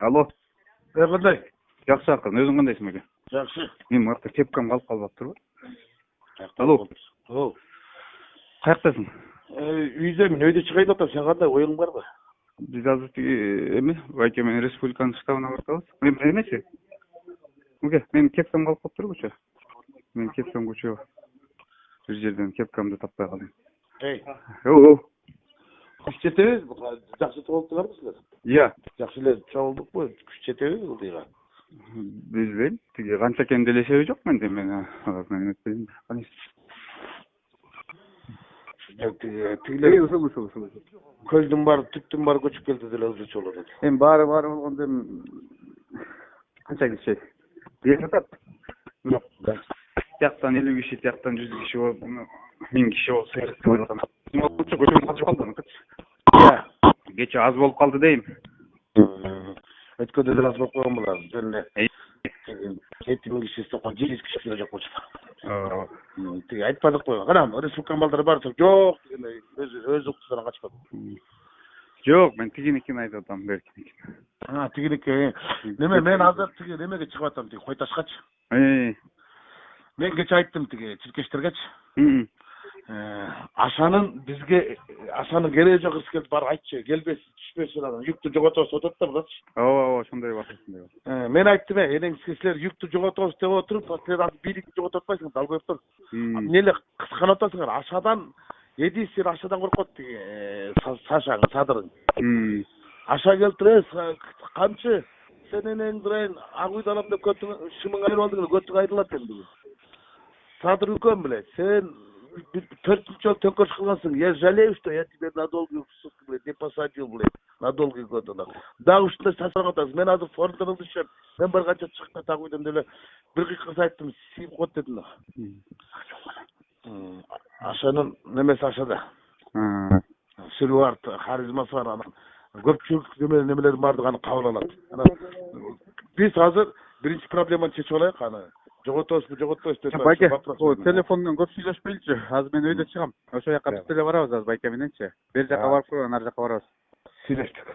Алло. Кандай? Жакшы акын. Өзүң кандайсың экен? Жакшы. Мен муракта кепкам калып калбаптырбы? Алло. Каяктасың? Үйдемин, өйдө чыгайын атам. Сен кандай оюң барбы? Биз азыр тиги эме, Байке менен республиканын штабына баратабыз. Мен эмечи? Муге, мен кепкам калып калыптырбычы? Мен кепкам көчөбү. Бир жерден кепкамды таппай калдым. Оо. Күч жетеби? Жакшы чогулттуңарбы силер? Иә. Жакшы эле чогулдукпу? Күч жетеби бул дыйга? Билбейм. Тиги канча экенин делешеби жок менде. Мен эметпейм. Канис. Тигилер көздүн баары, түптүн баары көчүп келди деле ызычы болот экен. Эми баары болгондо канча киши? Беш атат. Тияктан 50 киши, тияктан 100 киши болуп, 1000 киши болсо керек деп ойлоп атам. Көчөм качып калды. Иә. Кече аз болуп калды дейм. Өткөндө деле аз болуп койгон булар. Жөн эле 7000 киши сокко 700 киши деле жок болчу. Тиги айтпадыкпы? Канам, республиканын балдары бар десек, жок дегендей өз уктусунан качпады. Жок, мен тигиникин айтып атам, беркиникин. Тигиники. Неме, мен азыр тиги немеге чыгып атам, тиги Кой Ташкачы. Мен кече айттым тиги чиркечтергечи. Ашанын бизге ашанын кереги жок эскертип барып айтчы, келбесин, түшпөсүн анан юкту жоготобуз деп атат да булачы. Ооба, ошондой бар. Мен айттым, энең силер юкту жоготобуз деп отуруп, силер азыр бийликти жоготуп атпайсыңар, Далбоевдор. Эмне эле кысканып атасыңар? Ашадан эди силер ашадан коркот тиги Сашаң, Садырың. Аша келтирес, камчы сен энең дурайын ак үйдү алам деп көтүң шымың айрып алдың, көтүң айрылат энди. Садыр үкөм биле, сен 4 жыл төңкөрүш кылгансың. Я жалею, что я тебе на долгий срок, блядь, не посадил, блядь, на долгий год. Да ушундай сасырап атасың. Мен азыр форумдан түшөм. Мен бар канча чыкта так үйдөн деле бир кыз айттым, сип кот дедим. Ашанын немеси ашада. Сүрү бар, харизмасы бар анан. Көпчүлүк немелер бардык аны кабыл алат. Анан биз азыр биринчи проблеманы чечип алайык, аны жоготобузбу, жоготпойбузбу деп. Байке, телефондон көп сүйлөшпөйлүчү. Азыр мен өйдө чыгам. Ошо жака биз деле барабыз азыр Байке мененчи. Бер жака барып койгон, ар жака барабыз. Сүйлөштүк.